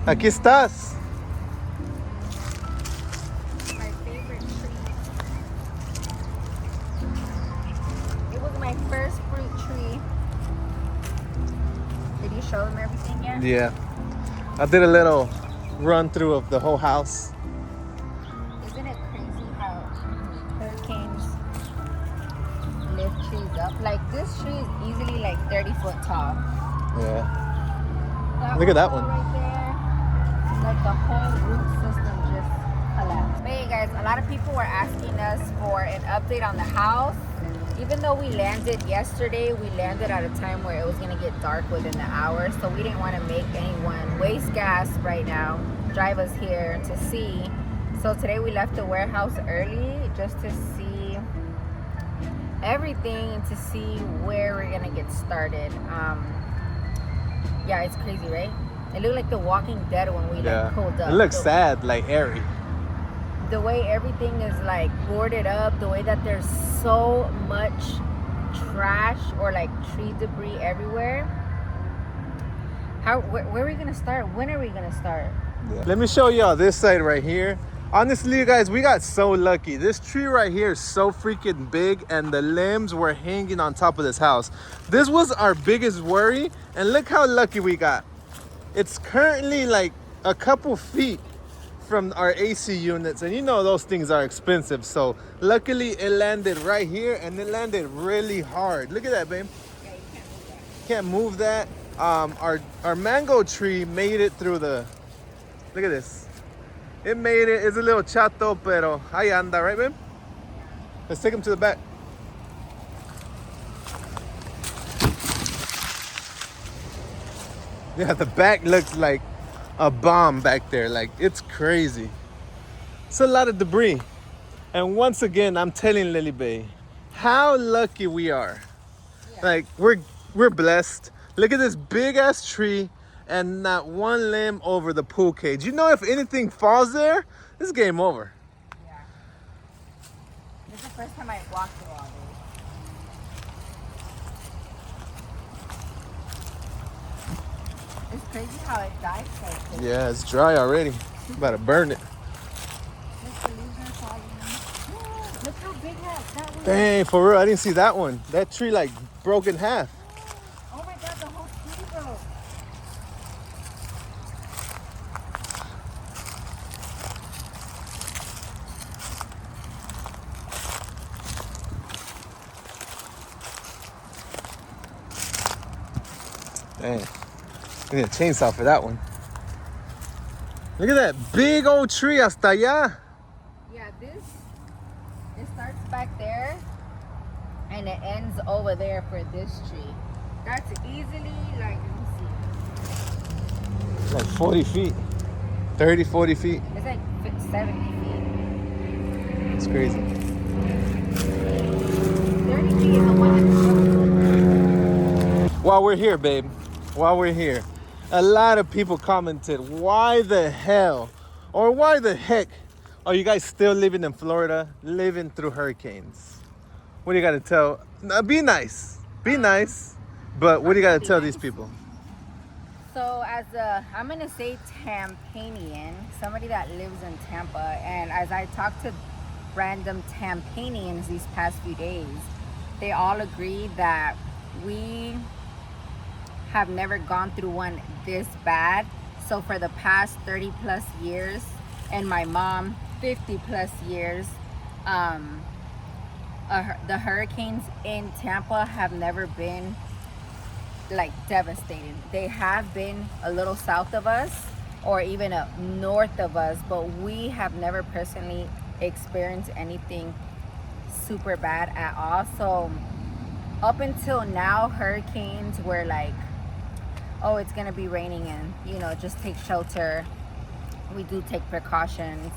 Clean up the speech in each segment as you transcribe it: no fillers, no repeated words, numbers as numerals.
Aquí estás. My favorite tree. It was my first fruit tree. Did you show them everything yet? Yeah. I did a little run through of the whole house. Isn't it crazy how hurricanes lift trees up? Like this tree is easily like 30 foot tall. Yeah. Look at that one. Right there. Like the whole root system just collapsed. But hey guys, a lot of people were asking us for an update on the house. Even though we landed yesterday, we landed at a time where it was gonna get dark within the hour. So we didn't want to make anyone waste gas right now, drive us here to see. So today we left the warehouse early just to see everything, to see where we're gonna get started. Yeah, it's crazy, right? It looked like The Walking Dead when we like pulled up. It looks sad, like airy. The way everything is like boarded up, the way that there's so much trash or like tree debris everywhere. Where are we gonna start? When are we gonna start? Yeah. Let me show y'all this side right here. Honestly, you guys, we got so lucky. This tree right here is so freaking big and the limbs were hanging on top of this house. This was our biggest worry, and look how lucky we got. It's currently like a couple feet from our AC units, and you know those things are expensive. So luckily it landed right here, and it landed really hard. Look at that, babe. Yeah, you can't move that. Can't move that. Our mango tree made it through the, look at this. It made it. It's a little chato, pero ahí anda, right, babe? Let's take him to the back. Yeah, the back looks like a bomb back there. Like, it's crazy. It's a lot of debris. And once again, I'm telling Lily Bay how lucky we are. Yeah. Like, we're blessed. Look at this big ass tree and not one limb over the pool cage. You know, if anything falls there, this is game over. Yeah. This is the first time I walked through all this. It's crazy how it dies so quick. Yeah, it's dry already. I'm about to burn it. Look, the leaves are falling. Look how big that was. Dang, for real, I didn't see that one. That tree like broke in half. Oh my god, the whole tree broke. Dang. I need a chainsaw for that one. Look at that big old tree hasta allá. Yeah, it starts back there and it ends over there for this tree. That's easily like, let me see. Like 40 feet. 30, 40 feet. It's like 70 feet. It's crazy. 30 feet is the one that's While we're here, babe, while we're here, a lot of people commented, why the hell or why the heck are you guys still living in Florida, living through hurricanes? What do you got to tell? Be nice. Be nice. But what do you got to tell these people? So I'm going to say Tampanian, somebody that lives in Tampa, and as I talk to random Tampanians these past few days, they all agree that we have never gone through one this bad. So for the past 30 plus years, and my mom 50 plus years, the hurricanes in Tampa have never been like devastating. They have been a little south of us or even north of us, but we have never personally experienced anything super bad at all. So up until now, hurricanes were like, oh, it's gonna be raining and, you know, just take shelter. we do take precautions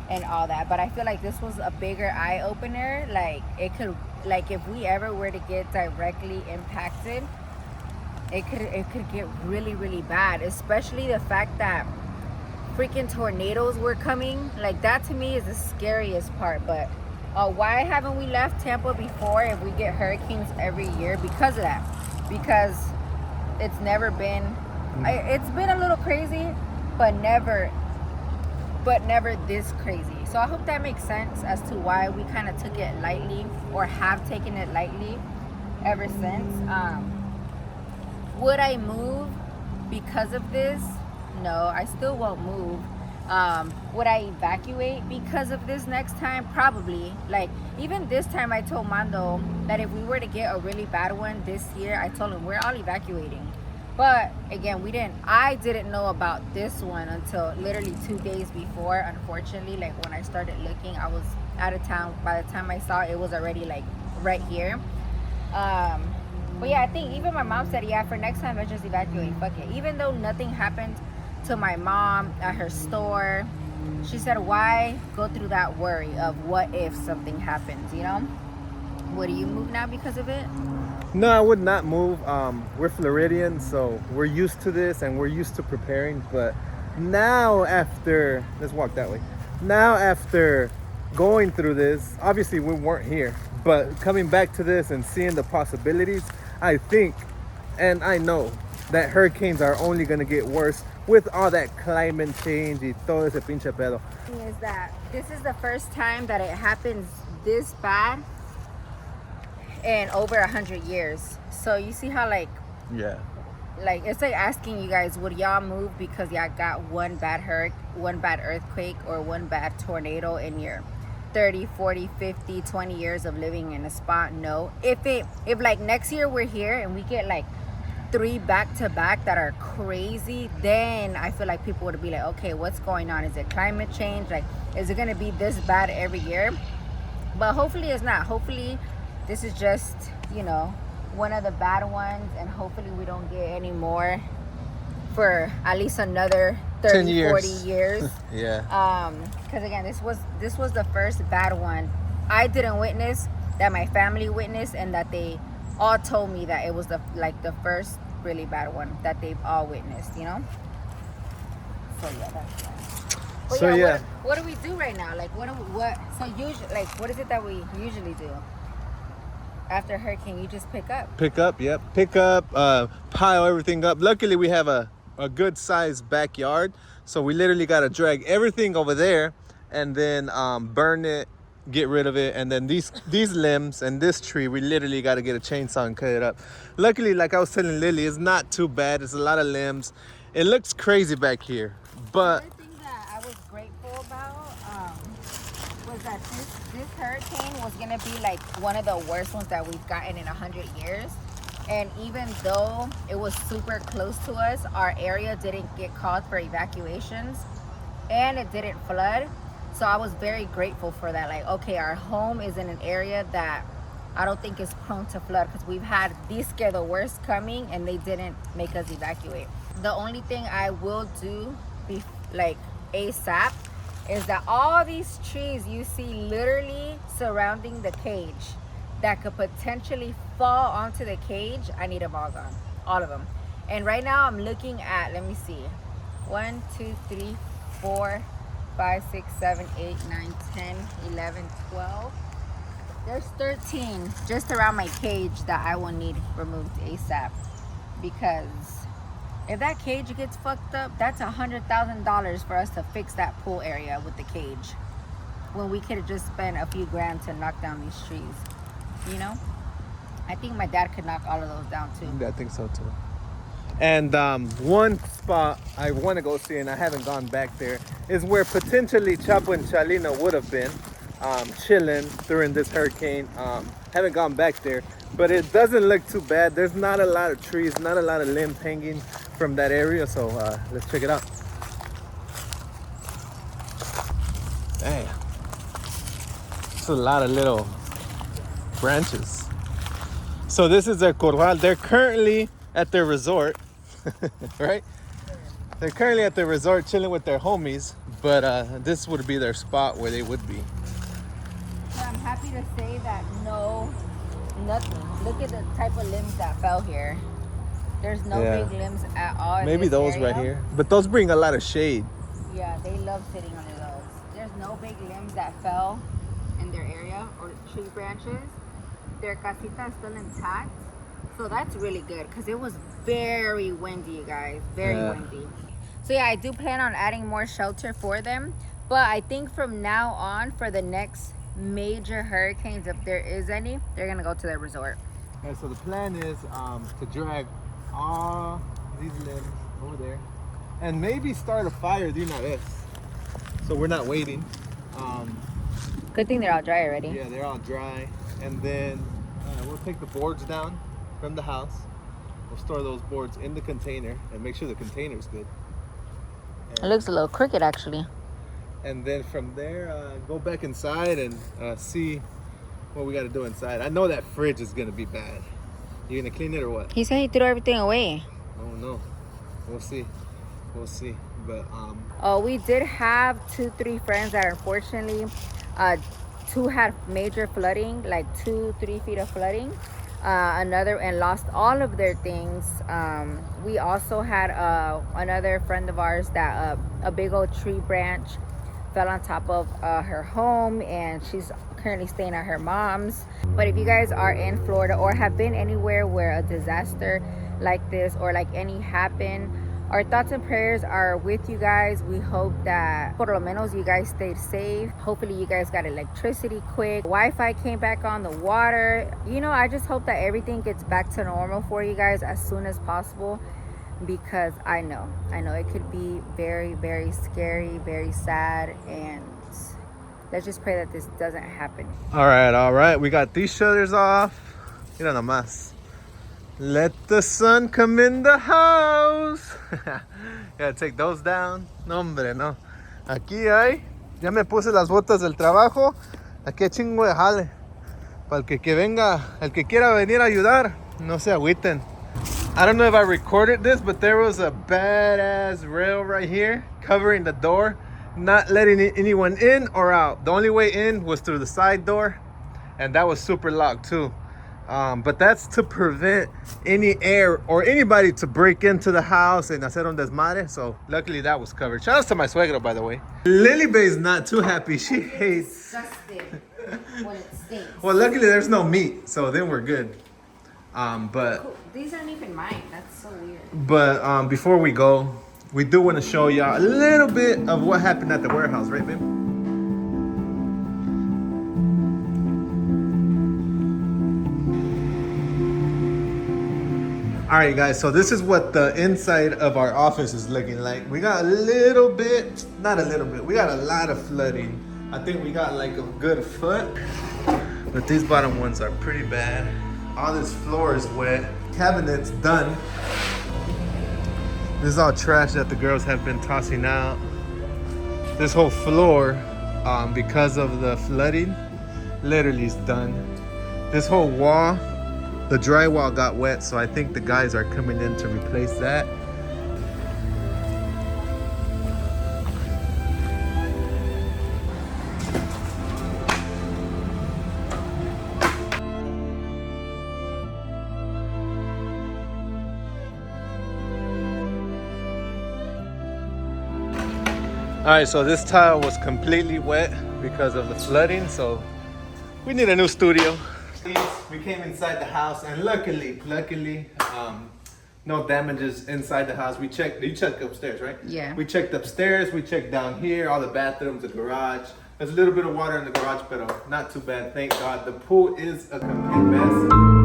and all that. But I feel like this was a bigger eye opener. Like it could, like if we ever were to get directly impacted, it could get really really bad. Especially the fact that freaking tornadoes were coming. Like that to me is the scariest part. But why haven't we left Tampa before if we get hurricanes every year? Because of that. Because it's never been. It's been a little crazy, but never this crazy. So I hope that makes sense as to why we kind of took it lightly, or have taken it lightly ever since. Would I move because of this? No, I still won't move. Would I evacuate because of this next time? Probably. Like even this time I told Mando that if we were to get a really bad one this year, I told him we're all evacuating. But again, I didn't know about this one until literally 2 days before. Unfortunately, like when I started looking, I was out of town. By the time I saw it, it was already like right here. But yeah, I think even my mom said, yeah, for next time, let's just evacuate. Fuck it. Even though nothing happened to my mom at her store, she said, why go through that worry of what if something happens, you know? Would you move now because of it? No, I would not move. We're Floridians, so we're used to this and we're used to preparing. But now let's walk that way. Now after going through this, obviously we weren't here, but coming back to this and seeing the possibilities, I think, and I know that hurricanes are only going to get worse with all that climate change y todo ese pinche pedo. Is that this is the first time that it happens this bad in over 100 years. So you see how like it's like asking you guys, would y'all move because y'all got one bad earthquake or one bad tornado in your 30, 40, 50, 20 years of living in a spot? No. If like next year we're here and we get like 3 back-to-back that are crazy, then I feel like people would be like, okay, what's going on? Is it climate change? Like, is it gonna be this bad every year? But hopefully it's not. Hopefully this is just, you know, one of the bad ones, and hopefully we don't get any more for at least another 30 years. 40 years. Yeah. Because again, this was the first bad one I didn't witness, that my family witnessed, and that they all told me that it was the first really bad one that they've all witnessed, you know. So yeah, that's that. But so yeah, what do we do right now? Like what usually, like what is it that we usually do after a hurricane? You just pick up, pile everything up. Luckily we have a good sized backyard, so we literally got to drag everything over there and then burn it, get rid of it. And then these limbs and this tree, we literally got to get a chainsaw and cut it up. Luckily, like I was telling Lily, it's not too bad. It's a lot of limbs. It looks crazy back here, but another thing that I was grateful about was that this hurricane was gonna be like one of the worst ones that we've gotten in 100 years. And even though it was super close to us, our area didn't get called for evacuations and it didn't flood. So I was very grateful for that. Like, okay, our home is in an area that I don't think is prone to flood, because we've had these scare the worst coming and they didn't make us evacuate. The only thing I will do like ASAP is that all these trees you see literally surrounding the cage that could potentially fall onto the cage, I need them all gone, all of them. And right now I'm looking at, let me see, 1, 2, 3, 4, 5, 6, 7, 8, 9, 10, 11, 12. There's 13 just around my cage that I will need removed ASAP, because if that cage gets fucked up, that's $100,000 for us to fix that pool area with the cage, when we could have just spent a few grand to knock down these trees, you know? I think my dad could knock all of those down too. I think so too. And one spot I want to go see, and I haven't gone back there, is where potentially Chapo and Chalina would have been chilling during this hurricane. Haven't gone back there, but it doesn't look too bad. There's not a lot of trees, not a lot of limbs hanging from that area, so let's check it out. Damn, it's a lot of little branches. So this is their corral. They're currently at their resort, right? They're currently at the resort chilling with their homies, but this would be their spot where they would be. I'm happy to say that nothing. Look at the type of limbs that fell here. There's no big limbs at all in Maybe this those area. right here. But those bring a lot of shade. Yeah, they love sitting under those. There's no big limbs that fell in their area or tree branches. Their casita is still intact. So that's really good because it was very windy, you guys. Very windy. So yeah, I do plan on adding more shelter for them. But I think from now on, for the next major hurricanes, if there is any, they're going to go to their resort. And so the plan is to drag all these limbs over there and maybe start a fire de una vez. So we're not waiting. Good thing they're all dry already. Yeah, they're all dry. And then we'll take the boards down from the house. We'll store those boards in the container and make sure the container is good. It looks a little crooked, actually. And then from there, go back inside and see what we got to do inside. I know that fridge is going to be bad. You going to clean it or what? He said he threw everything away. Oh, no. We'll see. We'll see. But, Oh, we did have 2-3 friends that unfortunately, 2 had major flooding, like 2-3 feet of flooding. Another and lost all of their things. We also had another friend of ours that a big old tree branch fell on top of her home, and she's currently staying at her mom's. But if you guys are in Florida or have been anywhere where a disaster like this or like any happened, our thoughts and prayers are with you guys. We hope that por lo menos you guys stayed safe. Hopefully you guys got electricity quick. Wi-Fi came back on, the water. You know, I just hope that everything gets back to normal for you guys as soon as possible, because I know it could be very, very scary, very sad, and let's just pray that this doesn't happen. all right. We got these shutters off. Mira nomás. Let the sun come in the house. Gotta take those down. No, hombre, no. Aquí hay. Ya me puse las botas del trabajo. Aquí hay chingo de jale. Para el que venga, el que quiera venir a ayudar, no se agüiten. I don't know if I recorded this, but there was a badass rail right here covering the door, not letting anyone in or out. The only way in was through the side door, and that was super locked too. But that's to prevent any air or anybody to break into the house and hacer un desmadre. So luckily that was covered. Shout out to my suegra, by the way. Lily Bay's not too happy. She hates. Disgusting when it stinks. Well, luckily there's no meat, so then we're good. But These aren't even mine. That's so weird. But before we go, we do want to show y'all a little bit of what happened at the warehouse, right, babe? All right, guys, so this is what the inside of our office is looking like. We got a little bit, not a little bit, we got a lot of flooding. I think we got like a good foot, but these bottom ones are pretty bad. All this floor is wet. Cabinet's done. This is all trash that the girls have been tossing out. This whole floor, because of the flooding, literally is done. This whole wall, the drywall got wet, so I think the guys are coming in to replace that. All right, so this tile was completely wet because of the flooding, so we need a new studio. We came inside the house, and luckily, no damages inside the house. You checked upstairs, right? Yeah. We checked upstairs, we checked down here, all the bathrooms, the garage. There's a little bit of water in the garage, but not too bad, thank God. The pool is a complete mess.